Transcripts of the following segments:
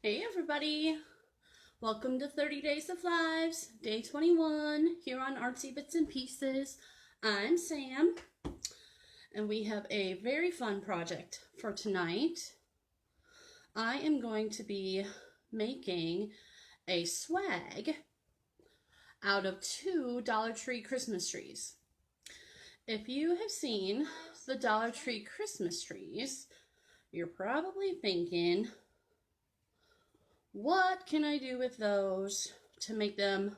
Hey everybody! Welcome to 30 Days of Lives, day 21, here on Artsy Bits and Pieces. I'm Sam, and we have a very fun project for tonight. I am going to be making a swag out of 2 Dollar Tree Christmas trees. If you have seen the Dollar Tree Christmas trees, you're probably thinking, what can I do with those to make them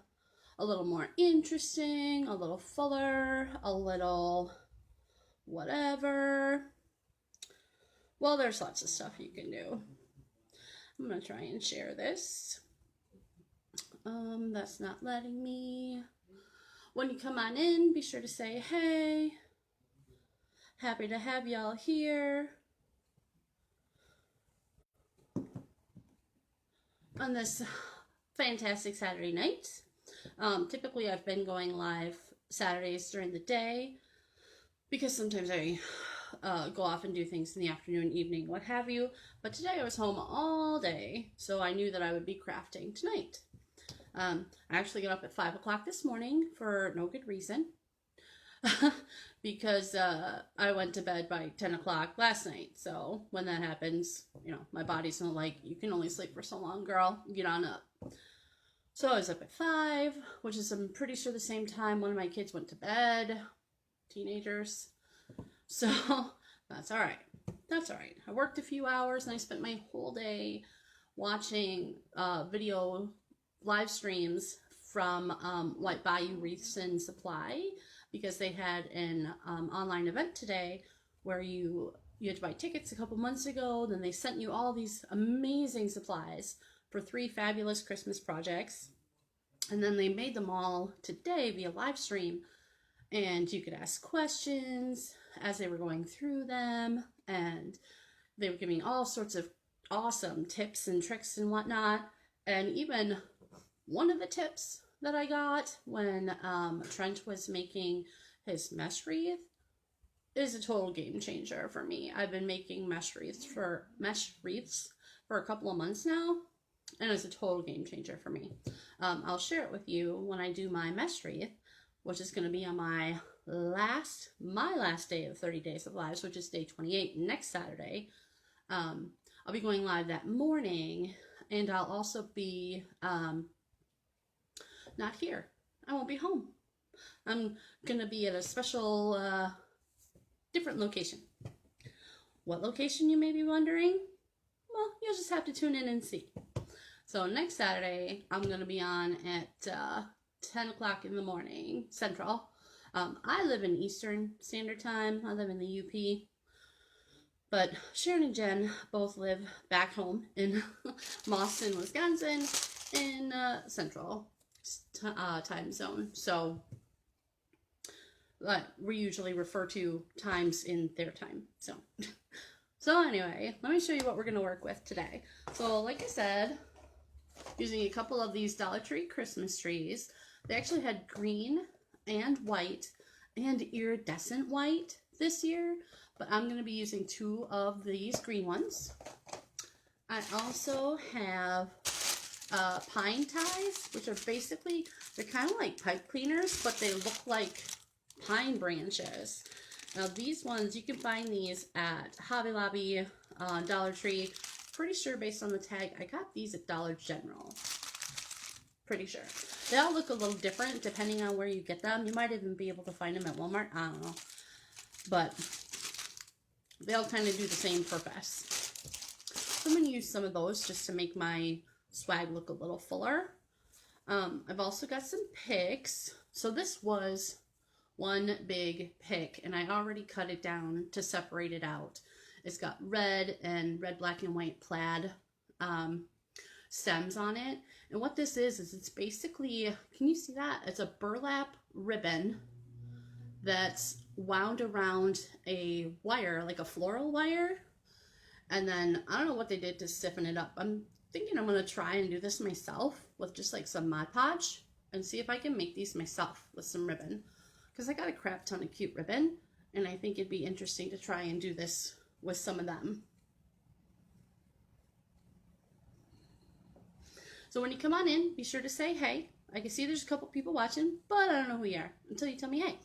a little more interesting, a little fuller, a little whatever? Well, there's lots of stuff you can do. I'm going to try and share this. That's not letting me. When you come on in, be sure to say, hey, happy to have y'all here. On this fantastic Saturday night. Typically I've been going live Saturdays during the day because sometimes I go off and do things in the afternoon, evening, what have you. But today I was home all day, so I knew that I would be crafting tonight. I actually got up at 5 o'clock this morning for no good reason. Because I went to bed by 10 o'clock last night. So when that happens, you know, my body's not like, you can only sleep for so long, girl. Get on up. So I was up at 5, which is, I'm pretty sure, the same time one of my kids went to bed. Teenagers. So that's all right. That's all right. I worked a few hours and I spent my whole day watching video live streams from like Bayou, Wreaths, and Supply, because they had an online event today where you had to buy tickets a couple months ago. Then they sent you all these amazing supplies for 3 fabulous Christmas projects. And then they made them all today via live stream. And you could ask questions as they were going through them. And they were giving all sorts of awesome tips and tricks and whatnot. And even one of the tips that I got when Trent was making his mesh wreath is a total game changer for me. I've been making mesh wreaths for a couple of months now, and it's a total game changer for me. I'll share it with you when I do my mesh wreath, which is going to be on my last day of 30 Days of Lives, which is day 28 next Saturday. I'll be going live that morning, and I'll also be not here. I won't be home. I'm going to be at a special, different location. What location, you may be wondering? Well, you'll just have to tune in and see. So next Saturday, I'm going to be on at 10 o'clock in the morning, Central. I live in Eastern Standard Time. I live in the UP. But Sharon and Jen both live back home in Boston, Wisconsin, in Central time zone. So we usually refer to times in their time. So anyway, let me show you what we're going to work with today. So like I said, using a couple of these Dollar Tree Christmas trees. They actually had green and white and iridescent white this year, but I'm going to be using 2 of these green ones. I also have pine ties, which are basically, they're kind of like pipe cleaners, but they look like pine branches. Now these ones, you can find these at Hobby Lobby, Dollar Tree. Pretty sure based on the tag, I got these at Dollar General. Pretty sure. They all look a little different depending on where you get them. You might even be able to find them at Walmart. I don't know. But they all kind of do the same purpose. So I'm going to use some of those just to make my swag look a little fuller. I've also got some picks. So this was one big pick, and I already cut it down to separate it out. It's got red, black, and white plaid stems on it. And what this is it's basically, can you see that? It's a burlap ribbon that's wound around a wire, like a floral wire. And then, I don't know what they did to stiffen it up. I'm thinking I'm going to try and do this myself with just like some Mod Podge and see if I can make these myself with some ribbon. Because I got a crap ton of cute ribbon, and I think it'd be interesting to try and do this with some of them. So when you come on in, be sure to say hey. I can see there's a couple people watching, but I don't know who you are until you tell me hey.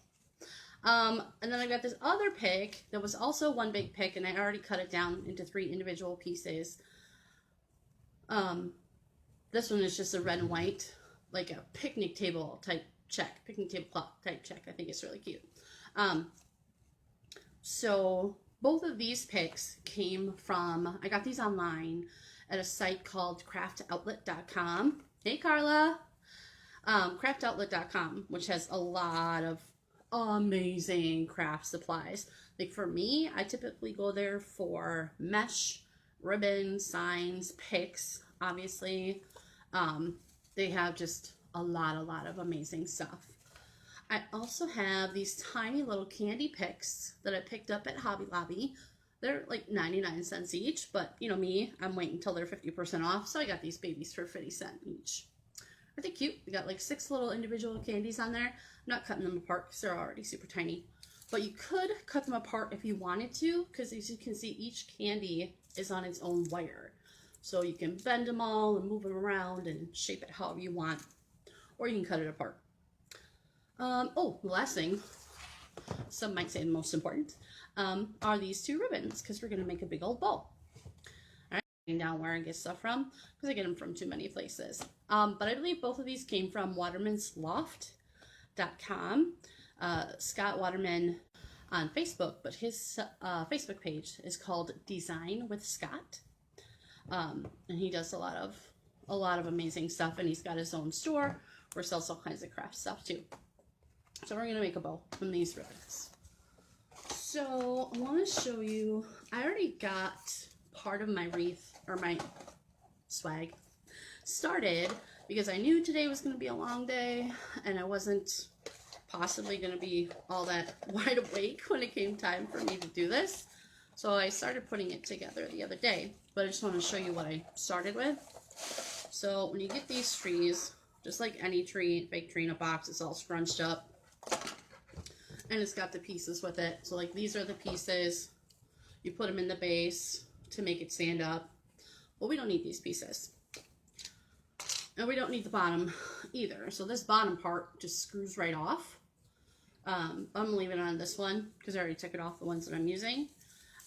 And then I got this other pick that was also one big pick, and I already cut it down into 3 individual pieces. This one is just a red and white, like a picnic table type check, picnic tablecloth type check. I think it's really cute. So both of these picks came from, I got these online at a site called craftoutlet.com. Hey, Carla. Craftoutlet.com, which has a lot of amazing craft supplies. Like for me, I typically go there for mesh, ribbons, signs, picks, obviously. They have just a lot of amazing stuff. I also have these tiny little candy picks that I picked up at Hobby Lobby. They're like 99 cents each, but you know me, I'm waiting until they're 50% off, so I got these babies for 50 cents each. Are they cute? We got like 6 little individual candies on there. I'm not cutting them apart because they're already super tiny. But you could cut them apart if you wanted to, because as you can see, each candy is on its own wire. So you can bend them all and move them around and shape it however you want. Or you can cut it apart. Oh, the last thing, some might say the most important, are these 2 ribbons, because we're going to make a big old bow. Down where I get stuff from, because I get them from too many places. But I believe both of these came from watermansloft.com. Scott Waterman on Facebook, but his Facebook page is called Design with Scott. And he does a lot of amazing stuff, and he's got his own store where he sells all kinds of craft stuff too. So we're gonna make a bow from these ribbons. So I want to show you, I already got part of my wreath, or my swag, started because I knew today was going to be a long day and I wasn't possibly going to be all that wide awake when it came time for me to do this. So I started putting it together the other day, but I just want to show you what I started with. So when you get these trees, just like any tree, fake tree in a box, it's all scrunched up and it's got the pieces with it. So like these are the pieces, you put them in the base to make it stand up. Well, we don't need these pieces. And we don't need the bottom either. So this bottom part just screws right off. I'm leaving it on this one because I already took it off the ones that I'm using.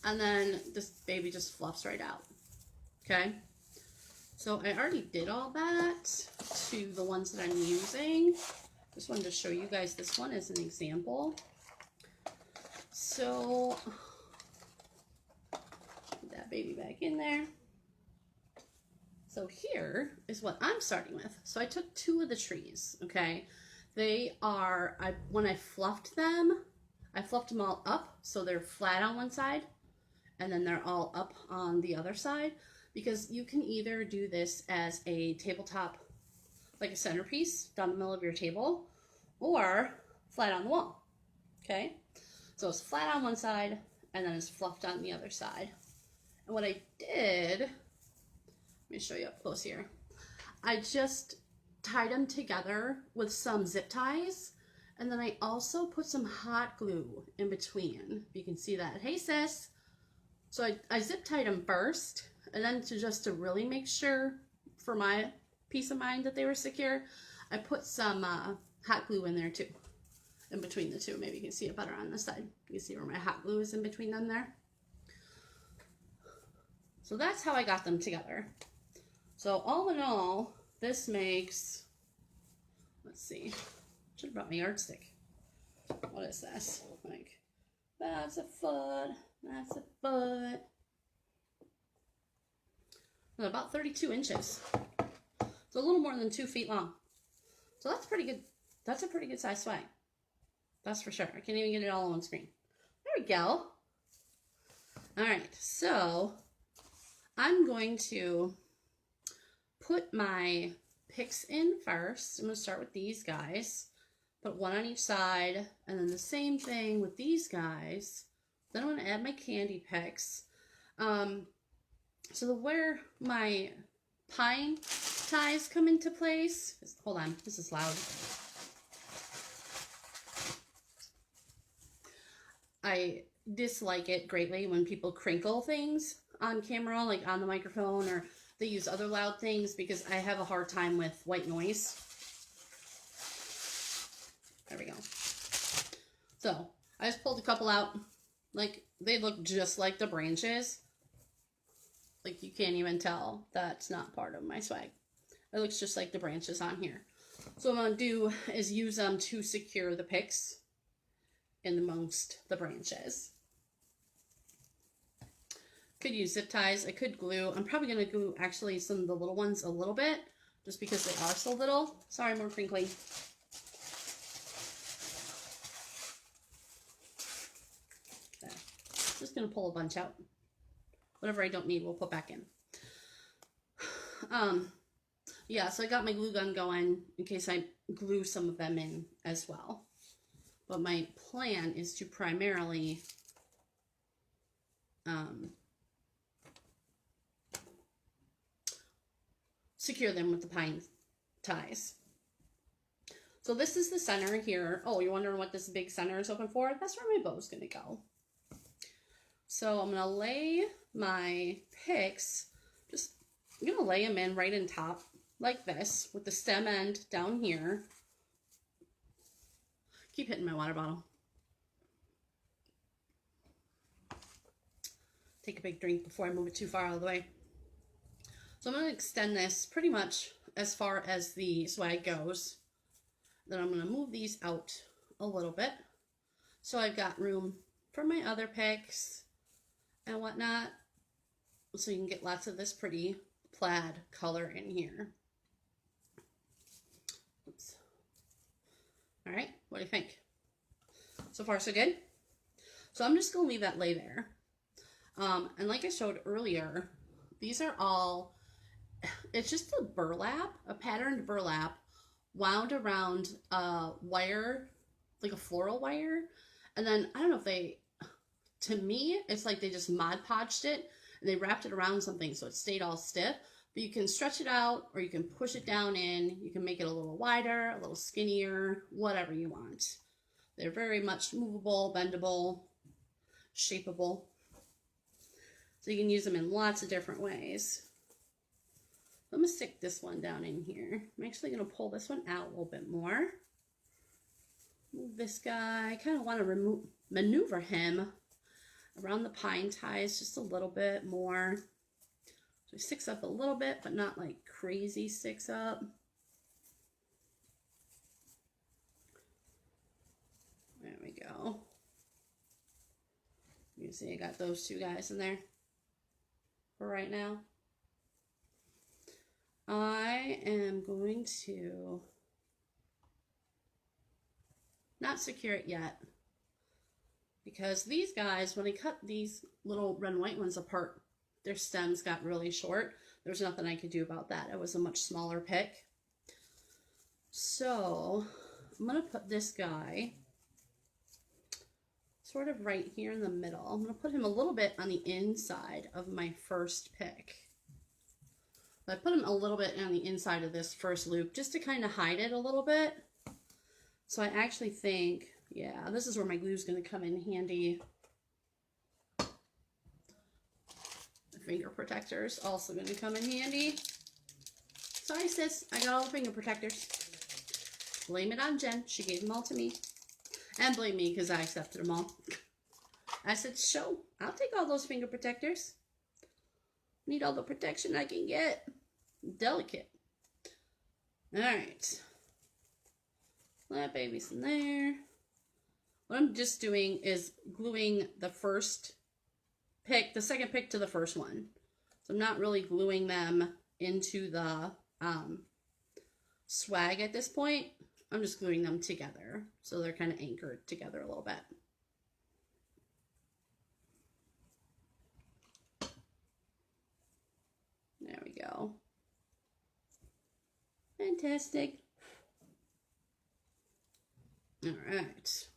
And then this baby just fluffs right out. Okay. So I already did all that to the ones that I'm using. Just wanted to show you guys this one as an example. So put that baby back in there. So here is what I'm starting with. So I took 2 of the trees, okay? They are, when I fluffed them all up so they're flat on one side and then they're all up on the other side, because you can either do this as a tabletop, like a centerpiece down the middle of your table, or flat on the wall, okay? So it's flat on one side and then it's fluffed on the other side. And what I did, let me show you up close here. I just tied them together with some zip ties, and then I also put some hot glue in between. You can see that. Hey sis. So I zip tied them first, and then to really make sure for my peace of mind that they were secure, I put some hot glue in there too, in between the 2. Maybe you can see it better on this side. You can see where my hot glue is in between them there. So that's how I got them together. So all in all, this makes, let's see, should have brought my yardstick. What is this? Like, that's a foot, that's a foot. And about 32 inches. It's a little more than 2 feet long. So that's pretty good. That's a pretty good size swag. That's for sure. I can't even get it all on screen. There we go. All right, so I'm going to put my picks in first. I'm going to start with these guys. Put 1 on each side, and then the same thing with these guys. Then I'm going to add my candy picks. So where my pine ties come into place, hold on, this is loud. I dislike it greatly when people crinkle things on camera, like on the microphone, or they use other loud things because I have a hard time with white noise. There we go. So I just pulled a couple out. Like, they look just like the branches. Like, you can't even tell that's not part of my swag. It looks just like the branches on here. So what I'm going to do is use them to secure the picks in amongst the branches. Could use zip ties. I could glue. I'm probably going to glue actually some of the little ones a little bit, just because they are so little. Sorry, more crinkly. Okay. Just going to pull a bunch out. Whatever I don't need, we'll put back in. Yeah, so I got my glue gun going in case I glue some of them in as well. But my plan is to primarily secure them with the pine ties. So this is the center here. Oh, you're wondering what this big center is open for? That's where my bow's going to go. So I'm going to lay my picks, I'm going to lay them in right in top like this with the stem end down here. Keep hitting my water bottle. Take a big drink before I move it too far out of the way. So I'm going to extend this pretty much as far as the swag goes. Then I'm going to move these out a little bit so I've got room for my other picks and whatnot, so you can get lots of this pretty plaid color in here. Oops. All right, what do you think? So far, so good? So I'm just going to leave that lay there. And like I showed earlier, these are all, it's just a burlap, a patterned burlap wound around a wire, like a floral wire. And then, I don't know if they, to me, it's like they just Mod Podged it and they wrapped it around something so it stayed all stiff. But you can stretch it out or you can push it down in. You can make it a little wider, a little skinnier, whatever you want. They're very much movable, bendable, shapeable. So you can use them in lots of different ways. I'm going to stick this one down in here. I'm actually going to pull this one out a little bit more. Move this guy. I kind of want to maneuver him around the pine ties just a little bit more. So he sticks up a little bit, but not like crazy sticks up. There we go. You see I got those two guys in there for right now. I am going to not secure it yet because these guys, when I cut these little red and white ones apart, their stems got really short. There's nothing I could do about that. It was a much smaller pick. So I'm going to put this guy sort of right here in the middle. I'm going to put him a little bit on the inside of my first pick. I put him a little bit on the inside of this first loop just to kind of hide it a little bit. So I actually think, yeah, this is where my glue is going to come in handy. The finger protectors also going to come in handy. Sorry, sis, I got all the finger protectors. Blame it on Jen. She gave them all to me. And blame me because I accepted them all. I said, "Show, I'll take all those finger protectors. Need all the protection I can get." Delicate. Alright. That baby's in there. What I'm just doing is gluing the first pick, the second pick to the first one. So I'm not really gluing them into the swag at this point. I'm just gluing them together. So they're kind of anchored together a little bit. There we go. Fantastic. All right.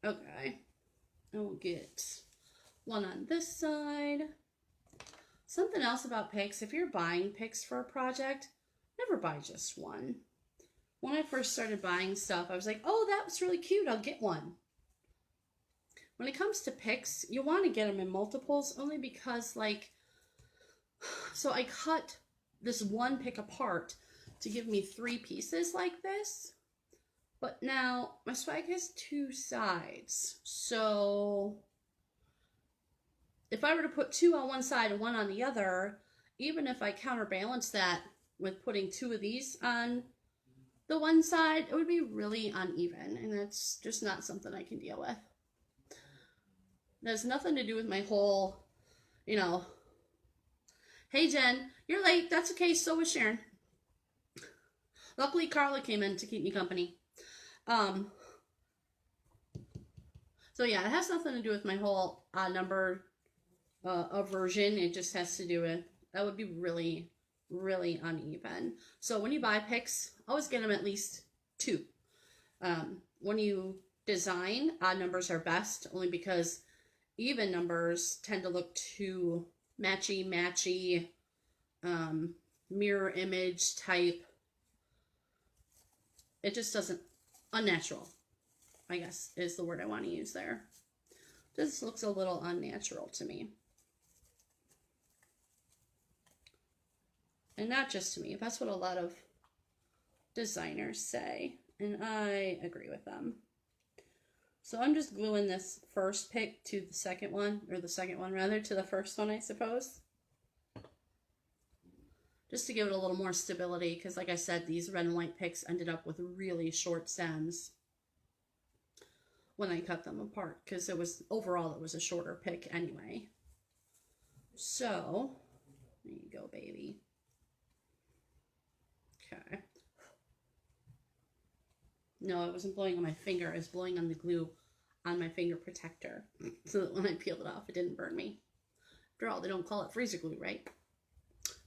Okay. I'll get one on this side. Something else about picks. If you're buying picks for a project, never buy just one. When I first started buying stuff, I was like, oh, that was really cute. I'll get one. When it comes to picks, you want to get them in multiples only because, like, So I cut this one pick apart to give me 3 pieces like this. But now my swag has 2 sides. So if I were to put 2 on one side and 1 on the other, even if I counterbalance that with putting 2 of these on the one side, it would be really uneven. And that's just not something I can deal with. It has nothing to do with my whole, you know, hey Jen, you're late. That's okay. So was Sharon. Luckily, Carla came in to keep me company. So yeah, it has nothing to do with my whole odd number aversion. It just has to do with, that would be really, really uneven. So when you buy picks, always get them at least 2. When you design, odd numbers are best, only because even numbers tend to look too matchy, mirror image type. It just doesn't, unnatural, I guess, is the word I want to use there. This looks a little unnatural to me. And not just to me, that's what a lot of designers say, and I agree with them. So I'm just gluing this first pick to the second one, or the second one rather, to the first one, I suppose. Just to give it a little more stability, because like I said, these red and white picks ended up with really short stems when I cut them apart, because it was, overall, it was a shorter pick anyway. So, there you go, baby. Okay. No, it wasn't blowing on my finger, it was blowing on the glue on my finger protector, so that when I peeled it off, it didn't burn me. After all, they don't call it freezer glue, right?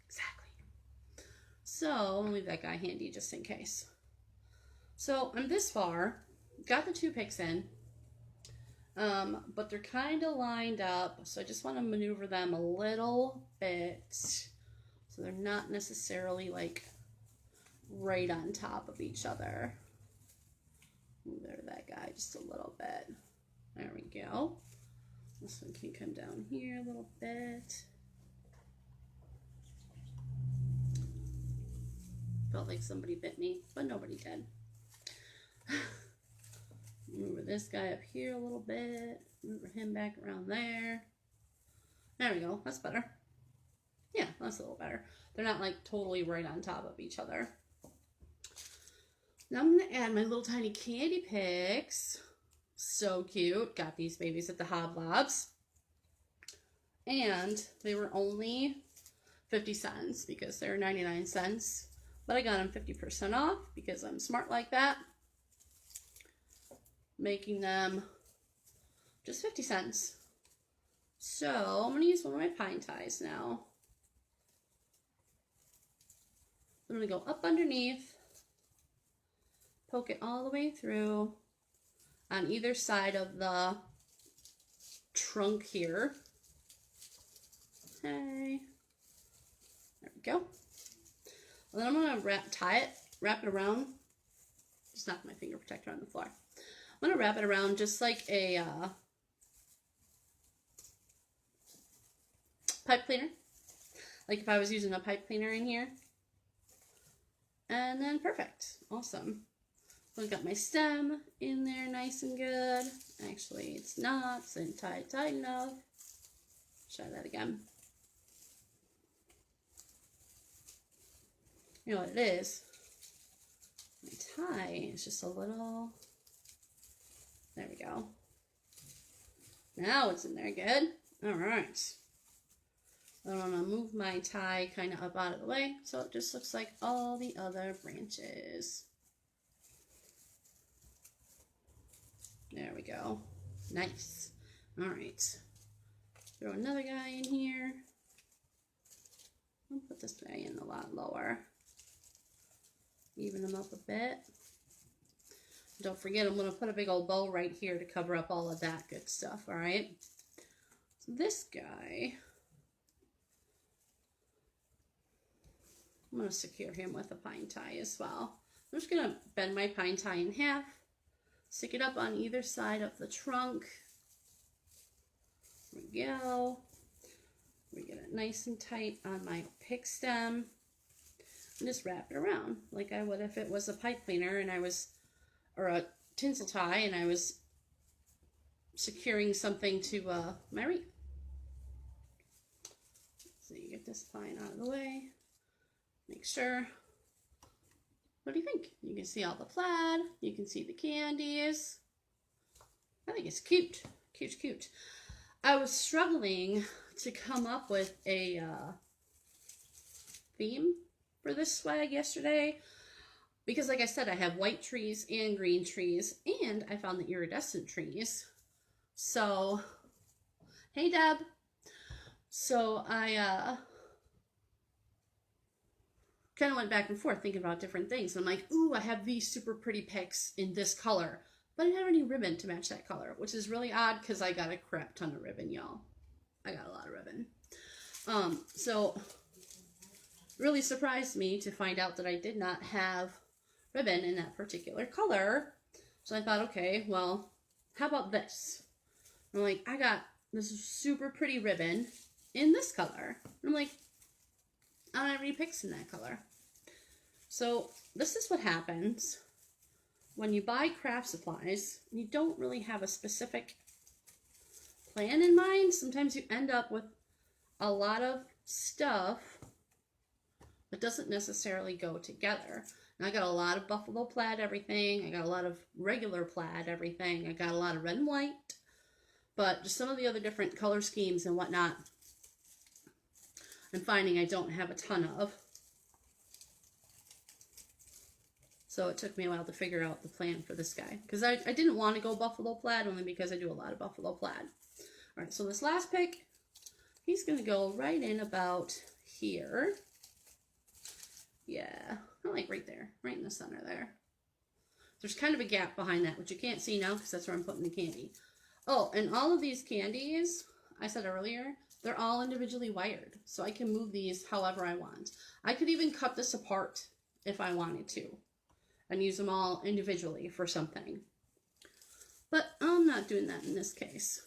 Exactly. So, I'll leave that guy handy just in case. So, I'm this far, got the 2 picks in, but they're kind of lined up, so I just want to maneuver them a little bit, so they're not necessarily like right on top of each other. Move that guy just a little bit. There we go. This one can come down here a little bit. Felt like somebody bit me, but nobody did. Move this guy up here a little bit. Move him back around there. There we go. That's better. Yeah, that's a little better. They're not like totally right on top of each other. Now I'm going to add my little tiny candy picks. So cute. Got these babies at the Hoblobs. And they were only 50 cents because they're 99 cents. But I got them 50% off because I'm smart like that. Making them just 50 cents. So I'm going to use one of my pine ties now. I'm going to go up underneath, poke it all the way through on either side of the trunk here. Okay. There we go. And then I'm going to wrap it around. Just knock my finger protector on the floor. I'm going to wrap it around just like a pipe cleaner. Like if I was using a pipe cleaner in here. And then perfect. Awesome. I've got my stem in there nice and good. Actually, it's not. It's not tight enough. Try that again. You know what it is? My tie is just a little... There we go. Now it's in there good. All right. I'm going to move my tie kind of up out of the way so it just looks like all the other branches. There we go. Nice. All right. Throw another guy in here. I'll put this guy in a lot lower. Even them up a bit. Don't forget, I'm going to put a big old bow right here to cover up all of that good stuff, all right? So this guy, I'm going to secure him with a pine tie as well. I'm just going to bend my pine tie in half, stick it up on either side of the trunk. There we go. We get it nice and tight on my pick stem and just wrap it around like I would if it was a pipe cleaner and I was, or a tinsel tie and I was securing something to my wreath. So you get this line out of the way. Make sure. What do you think? You can see all the plaid. You can see the candies. I think it's cute. Cute, cute. I was struggling to come up with a theme for this swag yesterday because, like I said, I have white trees and green trees, and I found the iridescent trees. So, hey Deb. So I kind of went back and forth thinking about different things. I'm like, ooh, I have these super pretty picks in this color, but I didn't have any ribbon to match that color, which is really odd because I got a crap ton of ribbon, y'all. I got a lot of ribbon. So really surprised me to find out that I did not have ribbon in that particular color. So I thought, okay, well, how about this? I'm like, I got this super pretty ribbon in this color. I'm like, I don't have any picks in that color. So this is what happens when you buy craft supplies and you don't really have a specific plan in mind. Sometimes you end up with a lot of stuff that doesn't necessarily go together. And I got a lot of buffalo plaid everything. I got a lot of regular plaid everything. I got a lot of red and white. But just some of the other different color schemes and whatnot, I'm finding I don't have a ton of. So it took me a while to figure out the plan for this guy. Because I didn't want to go buffalo plaid only because I do a lot of buffalo plaid. Alright, so this last pick, he's going to go right in about here. Yeah, like right there, right in the center there. There's kind of a gap behind that, which you can't see now because that's where I'm putting the candy. Oh, and all of these candies, I said earlier, they're all individually wired. So I can move these however I want. I could even cut this apart if I wanted to and use them all individually for something. But I'm not doing that in this case.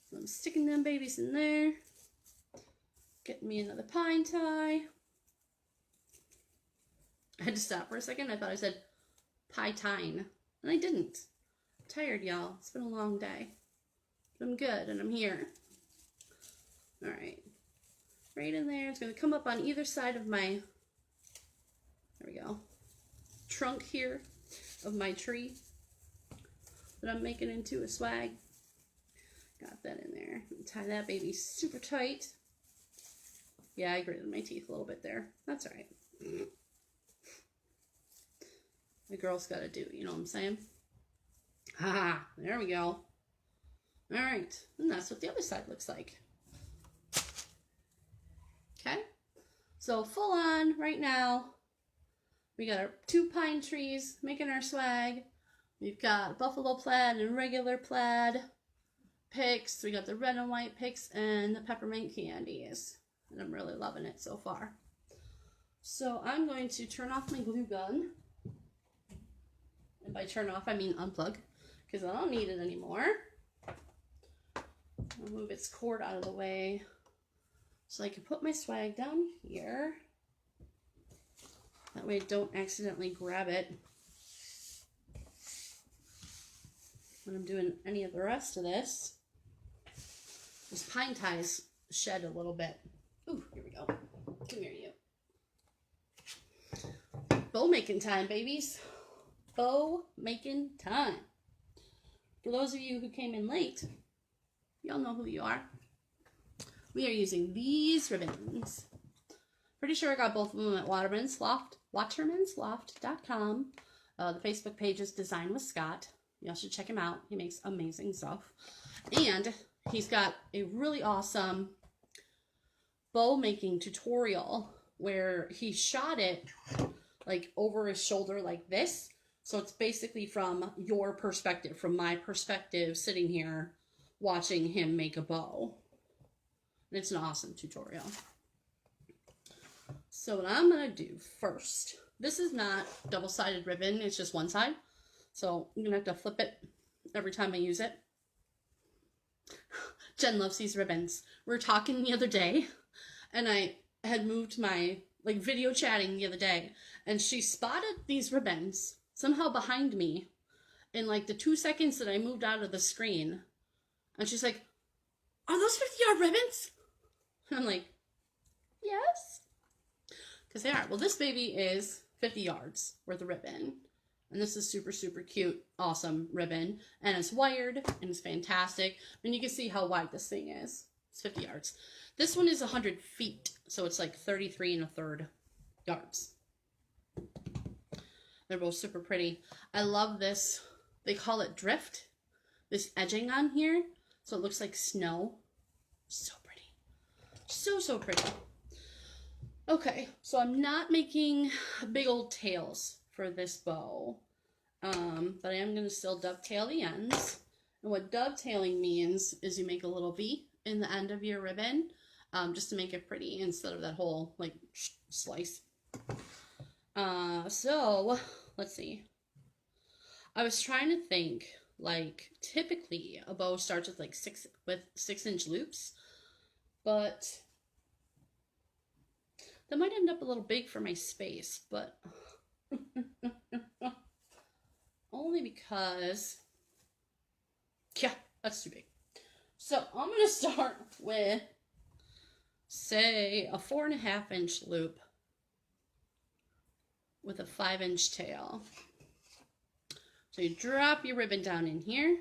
So I'm sticking them babies in there. Getting me another pine tie. I had to stop for a second. I thought I said pie tine. And I didn't. I'm tired, y'all. It's been a long day. But I'm good and I'm here. Alright. Right in there. It's going to come up on either side of my, there we go, trunk here of my tree that I'm making into a swag. Got that in there. Tie that baby super tight. Yeah, I gritted my teeth a little bit there. That's alright. The girl's got to do, you know what I'm saying? Ha! There we go. Alright, and that's what the other side looks like. Okay, so full on right now, we got our 2 pine trees making our swag. We've got buffalo plaid and regular plaid picks. We got the red and white picks and the peppermint candies. And I'm really loving it so far. So I'm going to turn off my glue gun. And by turn off, I mean unplug, because I don't need it anymore. I'll move its cord out of the way so I can put my swag down here. That way I don't accidentally grab it when I'm doing any of the rest of this. Those pine ties shed a little bit. Ooh, here we go. Come here, you. Bow making time, babies. Bow making time. For those of you who came in late, y'all know who you are. We are using these ribbons. Pretty sure I got both of them at watermansloft.com. The Facebook page is Design with Scott. Y'all should check him out. He makes amazing stuff. And he's got a really awesome bow making tutorial where he shot it like over his shoulder like this. So it's basically from your perspective, from my perspective, sitting here watching him make a bow. And it's an awesome tutorial. So what I'm going to do first, this is not double-sided ribbon, it's just one side. So I'm going to have to flip it every time I use it. Jen loves these ribbons. We were talking the other day, and I had moved my, like, video chatting the other day, and she spotted these ribbons somehow behind me in, like, the 2 seconds that I moved out of the screen. And she's like, are those 50-yard ribbons? And I'm like, yes. Because they are. Well, this baby is 50 yards worth of ribbon. And this is super, super cute, awesome ribbon. And it's wired, and it's fantastic. And you can see how wide this thing is. It's 50 yards. This one is 100 feet, so it's like 33 1/3 yards. They're both super pretty. I love this. They call it drift. This edging on here, so it looks like snow. So pretty. So, so pretty. Okay, so I'm not making big old tails for this bow, but I am going to still dovetail the ends. And what dovetailing means is you make a little V in the end of your ribbon, just to make it pretty instead of that whole, like, slice. So, let's see. I was trying to think, like, typically a bow starts with, like, 6-inch loops, but that might end up a little big for my space, but only because, yeah, that's too big. So I'm going to start with, say, a 4.5-inch loop with a 5-inch tail. So you drop your ribbon down in here.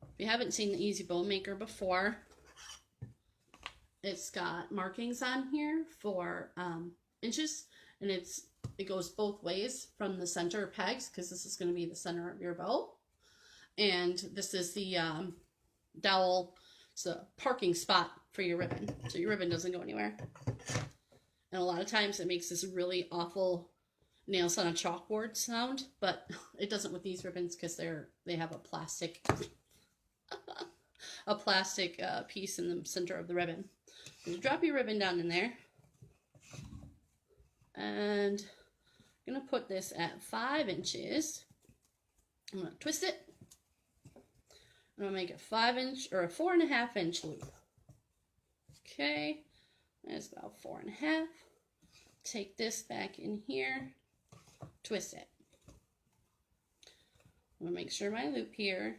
If you haven't seen the Easy Bow Maker before, it's got markings on here for inches, and it goes both ways from the center pegs, because this is going to be the center of your bow. And this is the dowel, it's a parking spot for your ribbon, so your ribbon doesn't go anywhere. And a lot of times it makes this really awful nails on a chalkboard sound, but it doesn't with these ribbons because they have a plastic piece in the center of the ribbon. You drop your ribbon down in there, and I'm going to put this at 5 inches. I'm going to twist it. I'm going to make a 5-inch or a 4.5-inch loop. Okay, that's about 4.5. Take this back in here, twist it. I'm going to make sure my loop here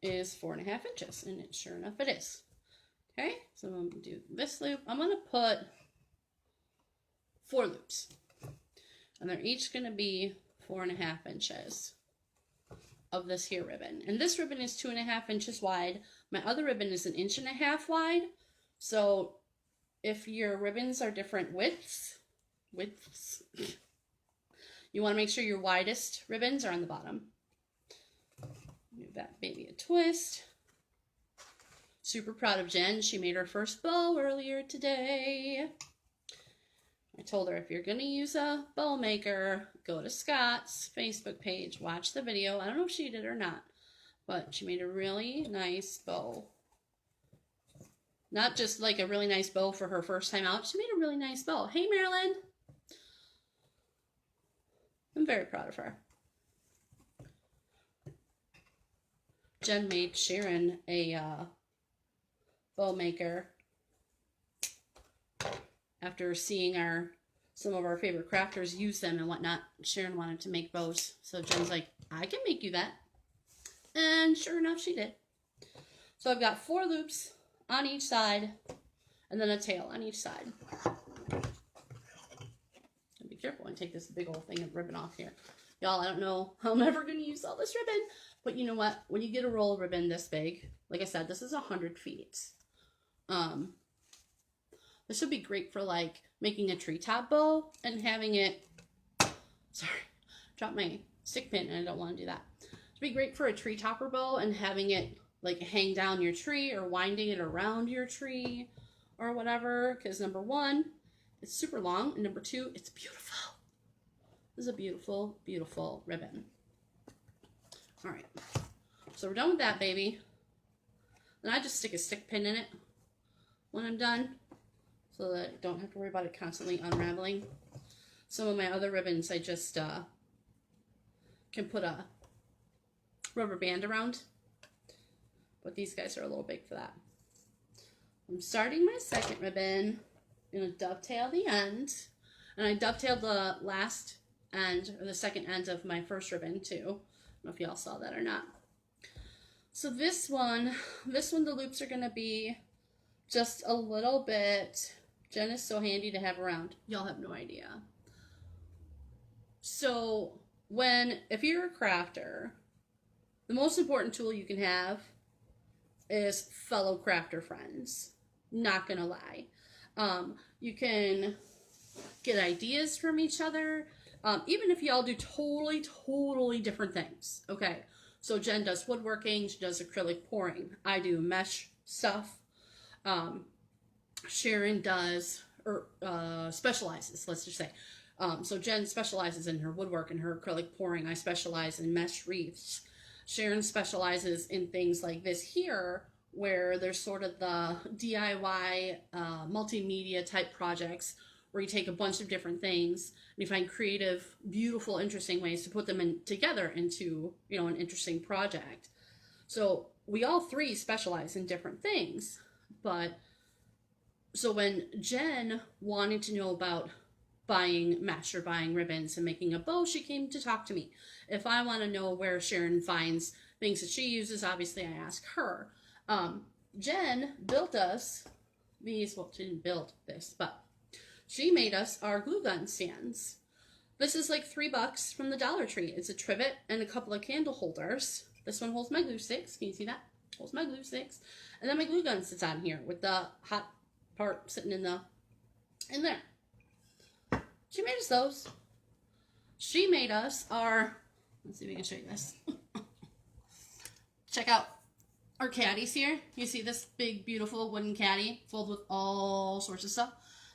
is 4.5 inches, and sure enough it is. Okay, so I'm going to do this loop. I'm going to put 4 loops, and they're each going to be 4.5 inches of this here ribbon. And this ribbon is 2.5 inches wide. My other ribbon is 1.5 inches wide. So if your ribbons are different widths, you want to make sure your widest ribbons are on the bottom. Give that baby a twist. Super proud of Jen. She made her first bow earlier today. I told her, if you're going to use a bow maker, go to Scott's Facebook page, watch the video. I don't know if she did or not, but she made a really nice bow. Not just like a really nice bow for her first time out. She made a really nice bow. Hey, Marilyn. I'm very proud of her. Jen made Sharon a bow maker after seeing some of our favorite crafters use them and whatnot. Sharon wanted to make bows, so Jen's like, I can make you that. And sure enough, she did. So I've got 4 loops on each side, and then a tail on each side. And be careful and take this big old thing of ribbon off here. Y'all, I don't know how I'm ever going to use all this ribbon, but you know what? When you get a roll of ribbon this big, like I said, this is 100 feet. This would be great for, like, making a treetop bow and having it, sorry, dropped my stick pin and I don't want to do that. It'd be great for a tree topper bow and having it, like, hang down your tree or winding it around your tree or whatever, because number 1, it's super long, and number 2, it's beautiful. This is a beautiful, beautiful ribbon. All right, so we're done with that baby. Then I just stick a stick pin in it when I'm done, so that I don't have to worry about it constantly unraveling. Some of my other ribbons I just can put a rubber band around, but these guys are a little big for that. I'm starting my second ribbon. I'm going to dovetail the end, and I dovetailed the last end, or the second end of my first ribbon too. I don't know if y'all saw that or not. So this one, the loops are going to be just a little bit. Jen is so handy to have around. Y'all have no idea. So if you're a crafter, the most important tool you can have is fellow crafter friends. Not gonna lie. You can get ideas from each other, even if y'all do totally different things. Okay, so Jen does woodworking, she does acrylic pouring. I do mesh stuff. Sharon does, or specializes, let's just say. So Jen specializes in her woodwork and her acrylic pouring. I specialize in mesh wreaths. Sharon specializes in things like this here, where there's sort of the DIY multimedia type projects where you take a bunch of different things and you find creative, beautiful, interesting ways to put them together into, you know, an interesting project. So we all three specialize in different things. But so when Jen wanted to know about buying mesh or buying ribbons and making a bow, she came to talk to me. If I want to know where Sharon finds things that she uses, obviously I ask her. Jen built us these, well, she didn't build this, but she made us our glue gun stands. This is like $3 from the Dollar Tree. It's a trivet and a couple of candle holders. This one holds my glue sticks. Can you see that? Holds my glue sticks. And then my glue gun sits on here with the hot part sitting in there. She made us those. She made us our, let's see if we can show you this. Check out our caddies here. You see this big, beautiful wooden caddy filled with all sorts of stuff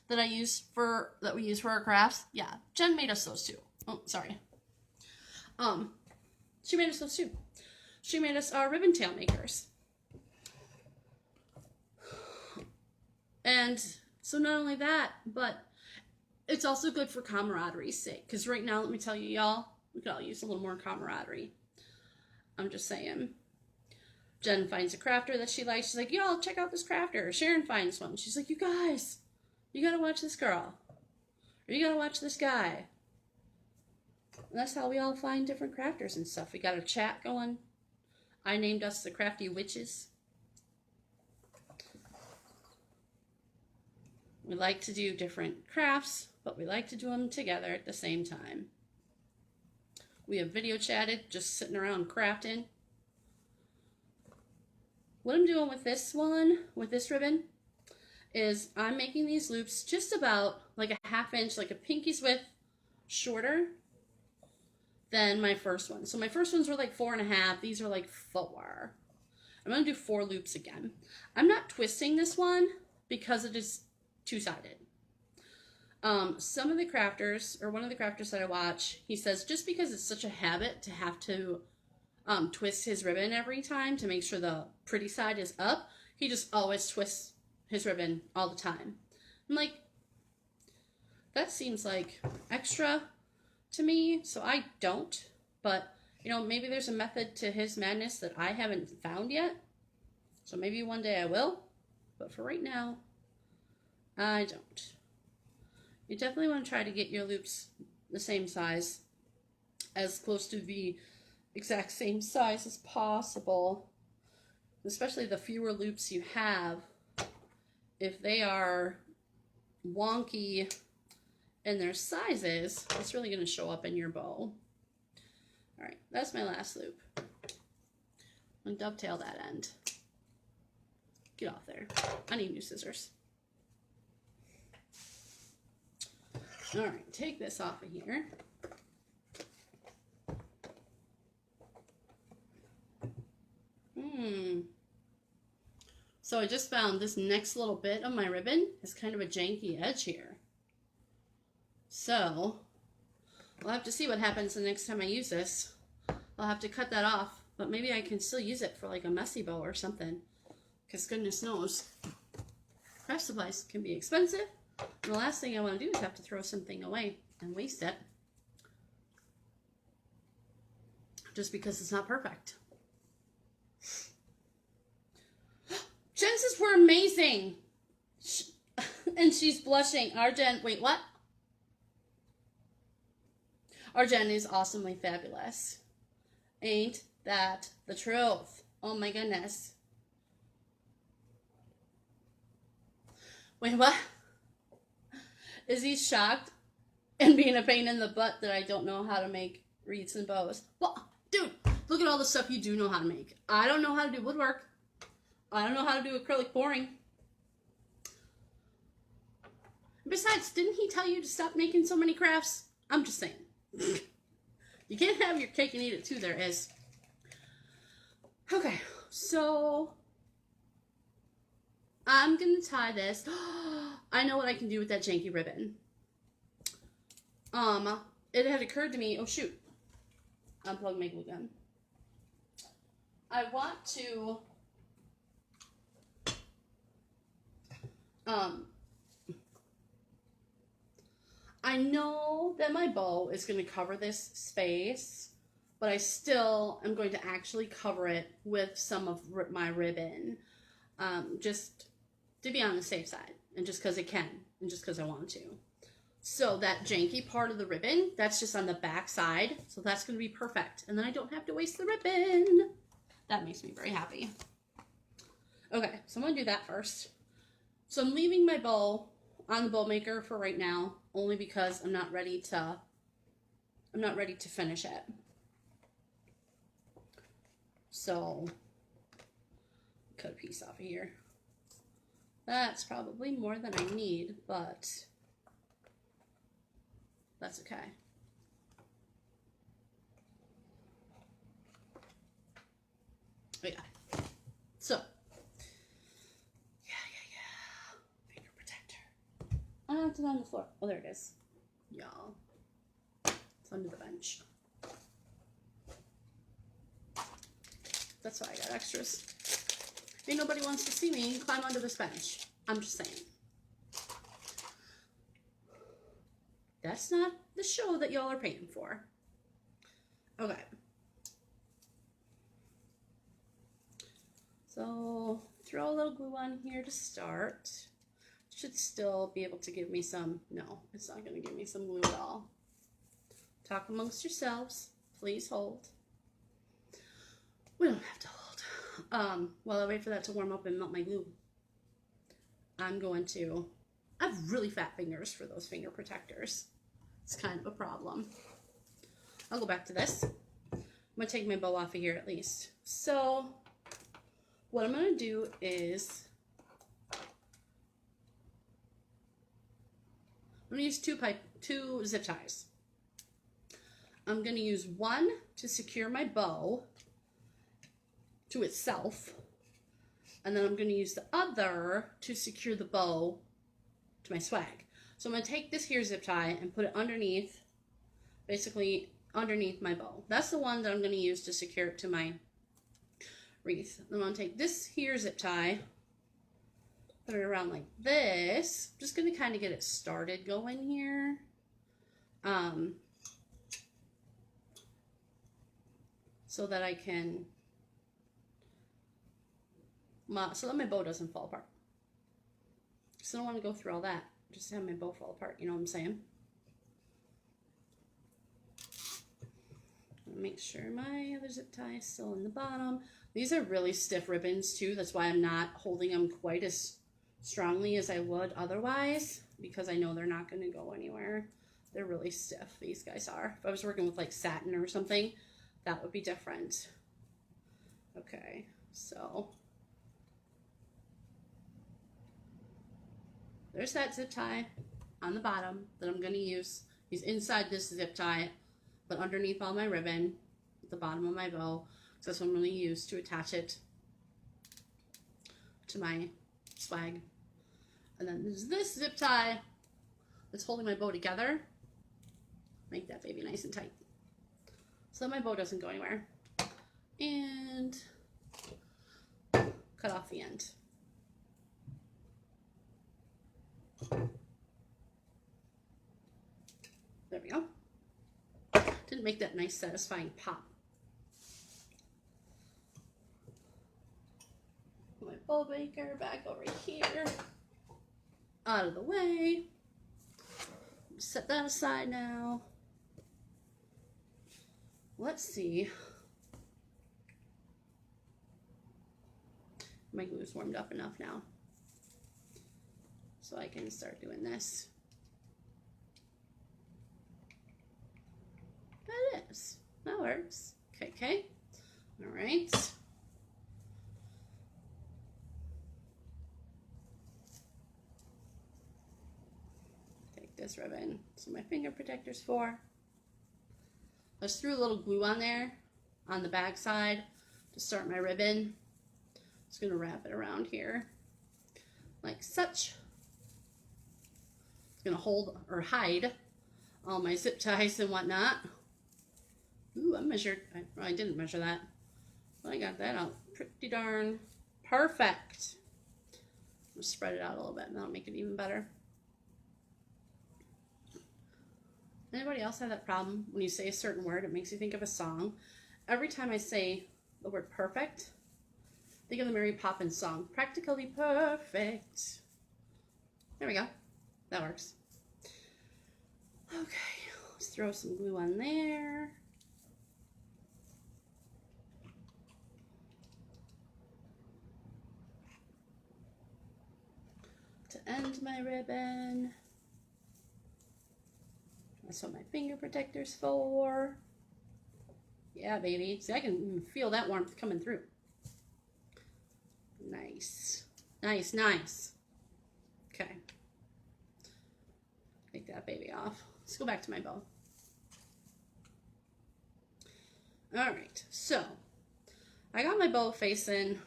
that we use for our crafts. Yeah, Jen made us those too. Oh, sorry. She made us those too. She made us our ribbon tail makers. And so not only that, but it's also good for camaraderie's sake. Because right now, let me tell you, y'all, we could all use a little more camaraderie. I'm just saying. Jen finds a crafter that she likes. She's like, y'all, check out this crafter. Sharon finds one. She's like, you guys, you gotta watch this girl. Or you gotta watch this guy. And that's how we all find different crafters and stuff. We got a chat going. I named us the Crafty Witches. We like to do different crafts, but we like to do them together at the same time. We have video chatted, just sitting around crafting. What I'm doing with this one, with this ribbon, is I'm making these loops just about like a ½ inch, like a pinky's width shorter than my first one. So my first ones were like 4.5. These are like 4. I'm going to do 4 loops again. I'm not twisting this one because it is two-sided. Some of the crafters, or one of the crafters that I watch, he says just because it's such a habit to have to twist his ribbon every time to make sure the pretty side is up, he just always twists his ribbon all the time. I'm like, that seems like extra to me, so I don't. But, you know, maybe there's a method to his madness that I haven't found yet. So maybe one day I will. But for right now, I don't. You definitely want to try to get your loops the same size, as close to the exact same size as possible. Especially the fewer loops you have, if they are wonky in their sizes, it's really going to show up in your bow. Alright, that's my last loop. I'm going to dovetail that end. Get off there. I need new scissors. Alright, take this off of here. So I just found this next little bit of my ribbon is kind of a janky edge here. So we'll have to see what happens the next time I use this. I'll have to cut that off, but maybe I can still use it for like a messy bow or something. Because goodness knows, craft supplies can be expensive. And the last thing I want to do is have to throw something away and waste it. Just because it's not perfect. were amazing. And she's blushing. Arjen, wait, what? Arjen is awesomely fabulous. Ain't that the truth? Oh my goodness. Wait, what? Is he shocked and being a pain in the butt that I don't know how to make wreaths and bows? Well, dude, look at all the stuff you do know how to make. I don't know how to do woodwork. I don't know how to do acrylic pouring. Besides, didn't he tell you to stop making so many crafts? I'm just saying. You can't have your cake and eat it too, there is. Okay, so I'm going to tie this. I know what I can do with that janky ribbon. It had occurred to me, oh shoot, unplug my glue gun. I want to, I know that my bow is going to cover this space, but I still am going to actually cover it with some of my ribbon, just to be on the safe side, and just because it can, and just because I want to. So that janky part of the ribbon, that's just on the back side, so that's going to be perfect, and then I don't have to waste the ribbon. That makes me very happy. Okay, so I'm going to do that first. So I'm leaving my bow on the bow maker for right now, only because I'm not ready to finish it. So cut a piece off of here. That's probably more than I need, but that's okay. Oh, yeah. So finger protector. It's on the floor. Oh, there it is. Y'all. It's under the bench. That's why I got extras. Ain't nobody wants to see me climb under this bench. I'm just saying. That's not the show that y'all are paying for. Okay. So throw a little glue on here to start. Should still be able to give me some. No, it's not going to give me some glue at all. Talk amongst yourselves. Please hold. We don't have to hold. While I wait for that to warm up and melt my glue, I'm going to, I have really fat fingers for those finger protectors. It's kind of a problem. I'll go back to this. I'm going to take my bow off of here at least. So what I'm going to do is, I'm going to use two zip ties. I'm going to use one to secure my bow to itself, and then I'm going to use the other to secure the bow to my swag. So I'm going to take this here zip tie and put it underneath, basically underneath my bow. That's the one that I'm going to use to secure it to my wreath. I'm going to take this here zip tie, put it around like this. I'm just going to kind of get it started going here. So that I can, so that my bow doesn't fall apart. So I don't want to go through all that. Just have my bow fall apart, you know what I'm saying? Make sure my other zip tie is still in the bottom. These are really stiff ribbons too. That's why I'm not holding them quite as strongly as I would otherwise, because I know they're not going to go anywhere. They're really stiff, these guys are. If I was working with like satin or something, that would be different. Okay, so there's that zip tie on the bottom that I'm going to use. He's inside this zip tie, but underneath all my ribbon at the bottom of my bow. So that's what I'm going to use to attach it to my swag. And then there's this zip tie that's holding my bow together. Make that baby nice and tight so that my bow doesn't go anywhere. And cut off the end. There we go. Didn't make that nice satisfying pop. bow maker back over here. Out of the way. Set that aside now. Let's see. My glue's warmed up enough now, so I can start doing this. That is. That works. Okay. All right. Take this ribbon. So my finger protector's for. I just threw a little glue on there on the back side to start my ribbon. Just going to wrap it around here like such. It's going to hold or hide all my zip ties and whatnot. Ooh, I didn't measure that. But I got that out pretty darn perfect. I'll spread it out a little bit and that'll make it even better. Anybody else have that problem? When you say a certain word, it makes you think of a song. Every time I say the word perfect, think of the Mary Poppins song, Practically Perfect. There we go. That works. Okay, let's throw some glue on there. To end my ribbon. That's what my finger protector's for. Yeah, baby. See, I can feel that warmth coming through. Nice. Nice, nice. Okay. Take that baby off. Let's go back to my bow. Alright, so I got my bow facing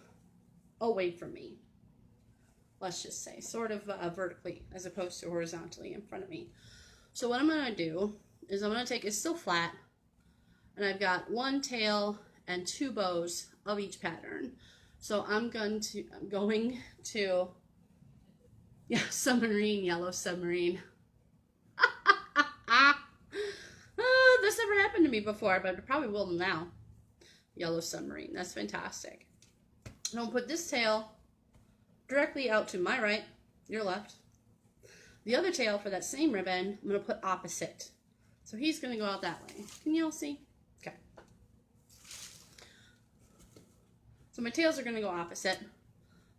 away from me. Let's just say, sort of vertically as opposed to horizontally in front of me. So what I'm going to do is I'm going to take, it's still flat, and I've got one tail and two bows of each pattern. So I'm going to, yeah, submarine, yellow submarine. This never happened to me before, but it probably will now. Yellow submarine, that's fantastic. And I'll put this tail directly out to my right, your left. The other tail for that same ribbon, I'm going to put opposite. So he's going to go out that way. Can you all see? Okay. So my tails are going to go opposite.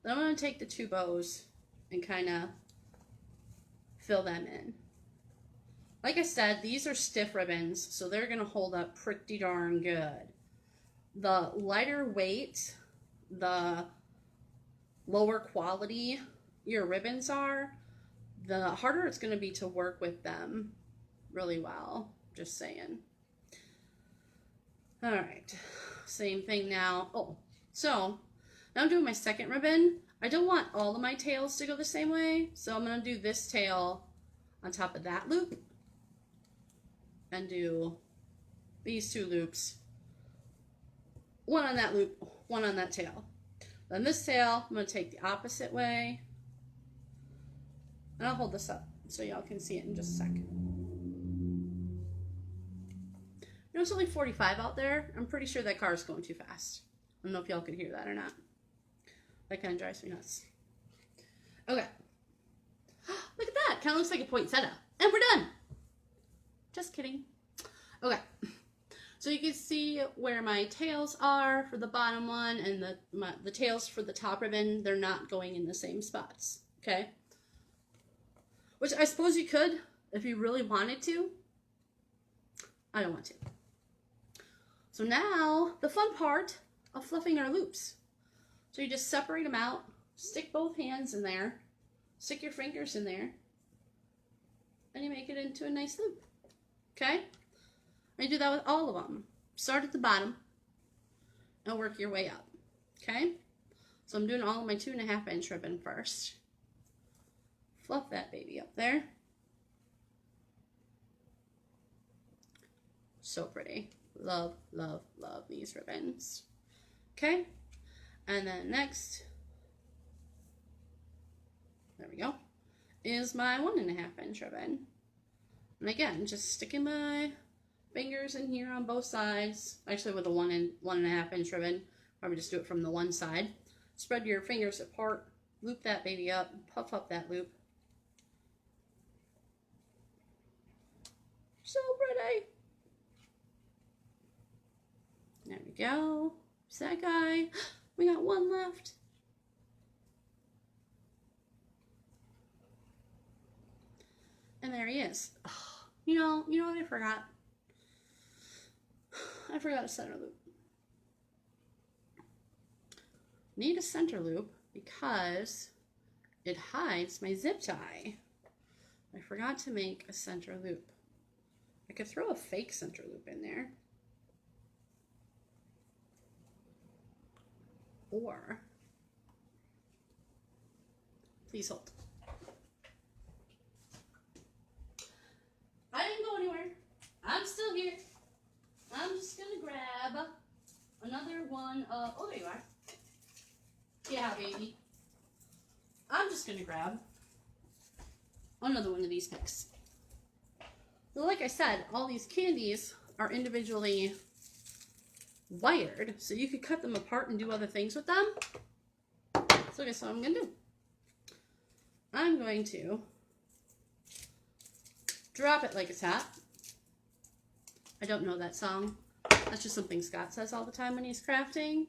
Then I'm going to take the two bows and kind of fill them in. Like I said, these are stiff ribbons, so they're going to hold up pretty darn good. The lighter weight, the lower quality your ribbons are, the harder it's going to be to work with them really well. Just saying. All right. Same thing now. Oh, so now I'm doing my second ribbon. I don't want all of my tails to go the same way, so I'm going to do this tail on top of that loop and do these two loops. One on that loop, one on that tail. Then this tail, I'm going to take the opposite way. And I'll hold this up so y'all can see it in just a second. You know, it's only 45 out there. I'm pretty sure that car is going too fast. I don't know if y'all could hear that or not. That kind of drives me nuts. Okay. Look at that. Kind of looks like a poinsettia. And we're done. Just kidding. Okay. So you can see where my tails are for the bottom one and the tails for the top ribbon. They're not going in the same spots. Okay. Which I suppose you could if you really wanted to. I don't want to. So now the fun part of fluffing our loops. So you just separate them out, stick both hands in there, stick your fingers in there, and you make it into a nice loop. Okay? And you do that with all of them. Start at the bottom and work your way up. Okay? So I'm doing all of my 2.5 inch ribbon first. Fluff that baby up there. So pretty. Love, love, love these ribbons. Okay? And then next, there we go, is my 1.5 inch ribbon. And again, just sticking my fingers in here on both sides. Actually with a 1.5 inch ribbon, probably just do it from the one side. Spread your fingers apart, loop that baby up, puff up that loop. So pretty. There we go. Is that guy? We got one left. And there he is. Oh, you know what I forgot? I forgot a center loop. Need a center loop because it hides my zip tie. I forgot to make a center loop. I could throw a fake center loop in there. Or, please hold. I didn't go anywhere. I'm still here. I'm just gonna grab another one of, oh, there you are. Yeah, baby. I'm just gonna grab another one of these picks. So like I said, all these candies are individually wired, so you could cut them apart and do other things with them. So guess what I'm gonna do? I'm going to drop it like it's hot. I don't know that song. That's just something Scott says all the time when he's crafting,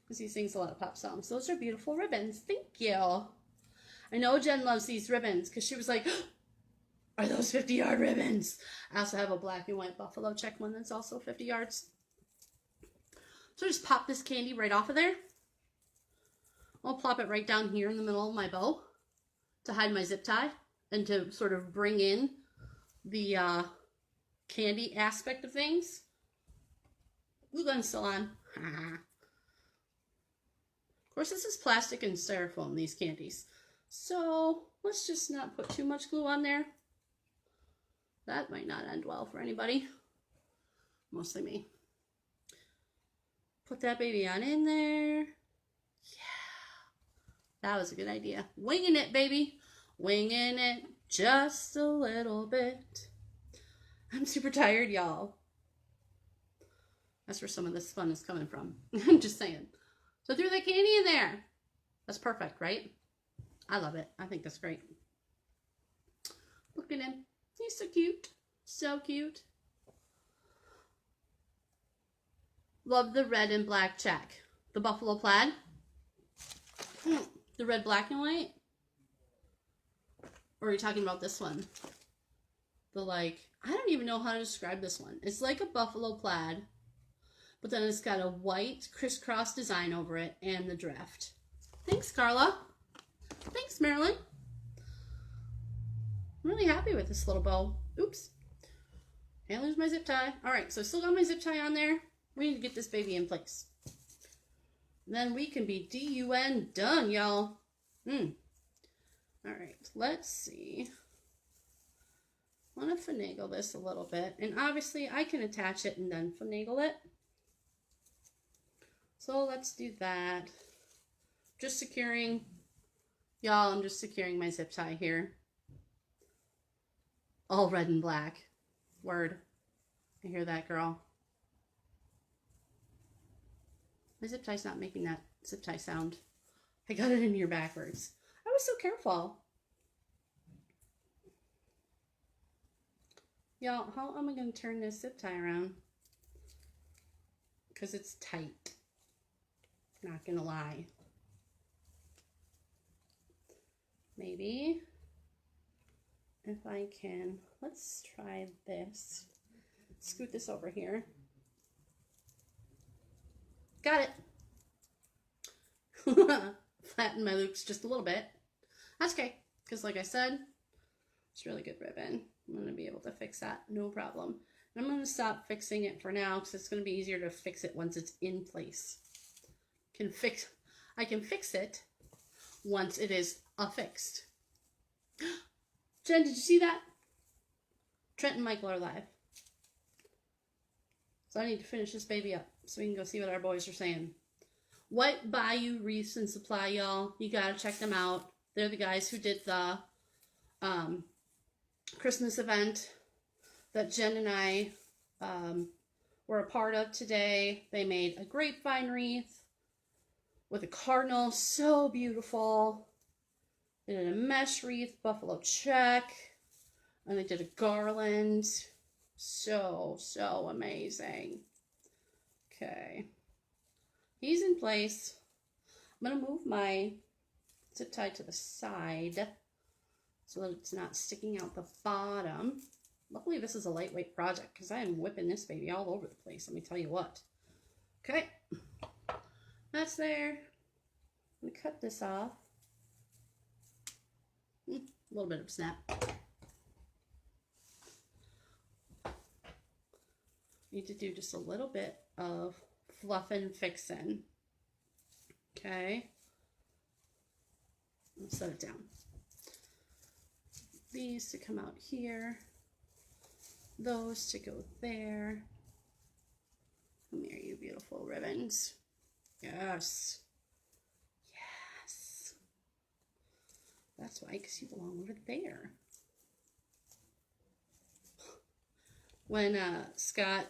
because he sings a lot of pop songs. Those are beautiful ribbons. Thank you. I know Jen loves these ribbons because she was like, are those 50-yard ribbons? I also have a black and white buffalo check one that's also 50 yards. So just pop this candy right off of there. I'll plop it right down here in the middle of my bow to hide my zip tie and to sort of bring in the candy aspect of things. Glue gun's still on. Of course, this is plastic and styrofoam, these candies. So let's just not put too much glue on there. That might not end well for anybody. Mostly me. Put that baby on in there. Yeah. That was a good idea. Winging it, baby. Winging it just a little bit. I'm super tired, y'all. That's where some of this fun is coming from. I'm just saying. So threw that candy in there. That's perfect, right? I love it. I think that's great. Look at him. He's so cute. So cute. Love the red and black check. The buffalo plaid. The red, black, and white. Or are you talking about this one? The like, I don't even know how to describe this one. It's like a buffalo plaid, but then it's got a white crisscross design over it and the drift. Thanks, Carla. Thanks, Marilyn. I'm really happy with this little bow. Oops. Can't lose my zip tie. All right, so I still got my zip tie on there. We need to get this baby in place. Then we can be D-U-N done, y'all. All right, let's see. I want to finagle this a little bit. And obviously, I can attach it and then finagle it. So let's do that. Just securing, y'all, I'm just securing my zip tie here. All red and black. Word. I hear that, girl. My zip tie's not making that zip tie sound. I got it in here backwards. I was so careful. Y'all, how am I going to turn this zip tie around? Because it's tight. Not going to lie. Maybe if I can, let's try this. Scoot this over here. Got it. Flatten my loops just a little bit. That's okay, because like I said, it's really good ribbon. I'm going to be able to fix that, no problem. And I'm going to stop fixing it for now, because it's going to be easier to fix it once it's in place. I can fix it once it is affixed. Jen, did you see that? Trent and Michael are live. So I need to finish this baby up so we can go see what our boys are saying. What Bayou Wreaths and Supply, y'all. You gotta check them out. They're the guys who did the Christmas event that Jen and I were a part of today. They made a grapevine wreath, with a cardinal, so beautiful. They did a mesh wreath, buffalo check, and they did a garland. So amazing. Okay. He's in place. I'm going to move my zip tie to the side so that it's not sticking out the bottom. Luckily, this is a lightweight project because I am whipping this baby all over the place. Let me tell you what. Okay. That's there. I'm going to cut this off. A little bit of snap. Need to do just a little bit of fluffing fixing. Okay. I'll set it down. These to come out here. Those to go there. Come here, you beautiful ribbons. Yes. Yes. That's why, because you belong over there. When Scott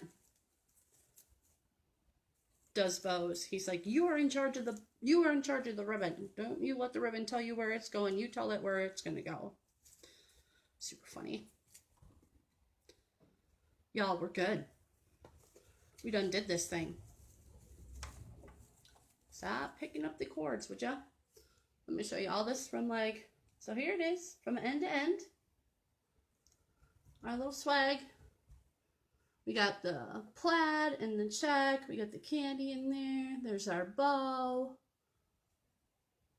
does bows, he's like, you are in charge of the ribbon. Don't you let the ribbon tell you where it's going. You tell it where it's going to go. Super funny. Y'all, we're good. We done did this thing. Stop picking up the cords, would ya? Let me show you all this from like, so here it is, from end to end. Our little swag. We got the plaid and the check. We got the candy in there. There's our bow.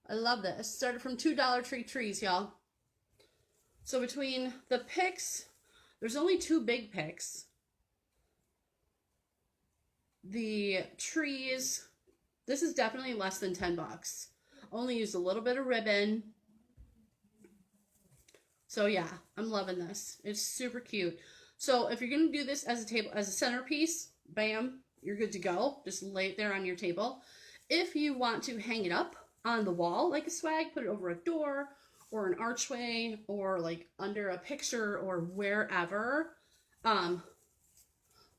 I love this. Started from $2 Tree trees, y'all. So between the picks, there's only 2 big picks. The trees, this is definitely less than 10 bucks. Only used a little bit of ribbon. So yeah, I'm loving this. It's super cute. So if you're going to do this as a table, as a centerpiece, bam, you're good to go. Just lay it there on your table. If you want to hang it up on the wall like a swag, put it over a door or an archway or like under a picture or wherever,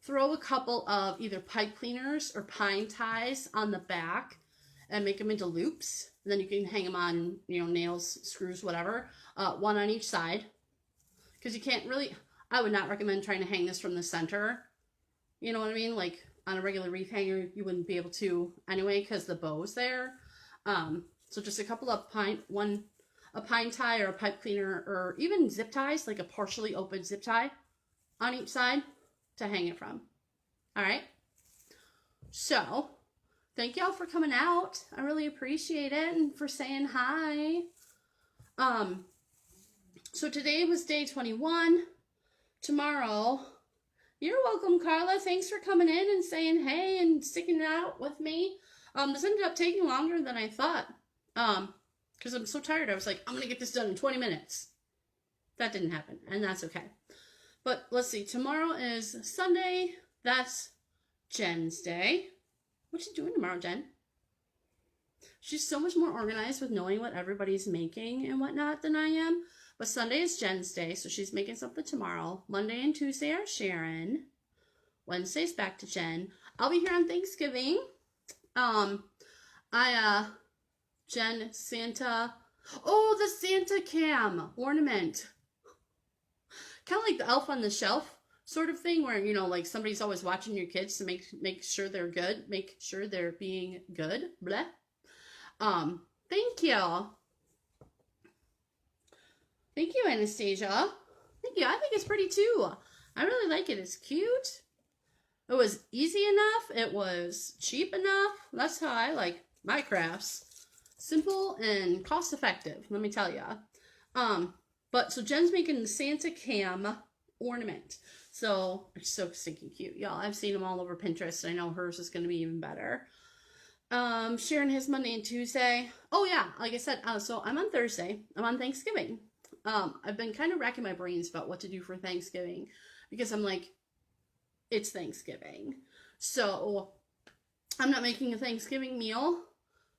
throw a couple of either pipe cleaners or pine ties on the back and make them into loops. And then you can hang them on, you know, nails, screws, whatever, one on each side. Because you can't really, I would not recommend trying to hang this from the center. You know what I mean? Like on a regular wreath hanger, you wouldn't be able to anyway because the bow's there. So just a couple of a pine tie or a pipe cleaner or even zip ties, like a partially open zip tie on each side to hang it from. All right. So thank y'all for coming out. I really appreciate it and for saying hi. So today was day 21. Tomorrow, you're welcome, Carla. Thanks for coming in and saying hey and sticking it out with me. This ended up taking longer than I thought. Because I'm so tired. I was like, I'm going to get this done in 20 minutes. That didn't happen, and that's okay. But let's see. Tomorrow is Sunday. That's Jen's day. What's she doing tomorrow, Jen? She's so much more organized with knowing what everybody's making and whatnot than I am. But Sunday is Jen's day, so she's making something tomorrow. Monday and Tuesday are Sharon. Wednesday's back to Jen. I'll be here on Thanksgiving. Jen, Santa. Oh, the Santa cam ornament. Kind of like the elf on the shelf sort of thing where, you know, like somebody's always watching your kids to make sure they're good. Make sure they're being good. Bleh. Thank you. Thank you, Anastasia. Thank you. I think it's pretty too. I really like it. It's cute. It was easy enough. It was cheap enough. That's how I like my crafts. Simple and cost effective, let me tell you. But so Jen's making the Santa cam ornament. So it's so stinking cute. Y'all, I've seen them all over Pinterest. And I know hers is going to be even better. Sharing his Monday and Tuesday. Oh yeah, like I said, so I'm on Thursday. I'm on Thanksgiving. I've been kind of racking my brains about what to do for Thanksgiving because I'm like, it's Thanksgiving. So I'm not making a Thanksgiving meal.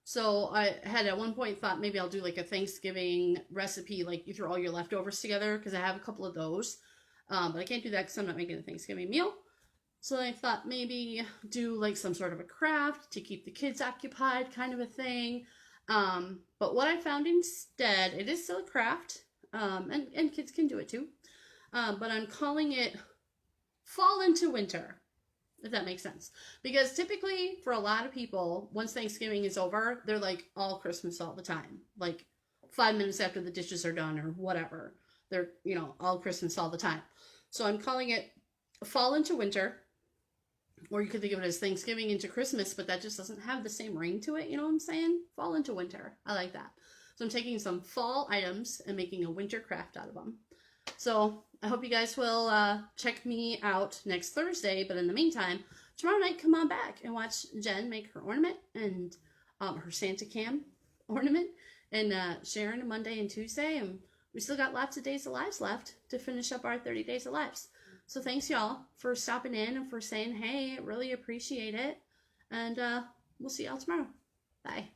So I had at one point thought maybe I'll do like a Thanksgiving recipe, like you throw all your leftovers together because I have a couple of those. But I can't do that because I'm not making a Thanksgiving meal. So I thought maybe do like some sort of a craft to keep the kids occupied, kind of a thing. But what I found instead, it is still a craft, and kids can do it too. But I'm calling it fall into winter, if that makes sense. Because typically, for a lot of people, once Thanksgiving is over, they're like all Christmas all the time. Like 5 minutes after the dishes are done or whatever. They're, all Christmas all the time. So I'm calling it fall into winter. Or you could think of it as Thanksgiving into Christmas, but that just doesn't have the same ring to it, you know what I'm saying? Fall into winter. I like that. So I'm taking some fall items and making a winter craft out of them. So I hope you guys will check me out next Thursday. But in the meantime, tomorrow night, come on back and watch Jen make her ornament and her Santa Cam ornament. And Sharon on Monday and Tuesday. And we still got lots of days of lives left to finish up our 30 days of lives. So thanks, y'all, for stopping in and for saying, hey, I really appreciate it. And we'll see y'all tomorrow. Bye.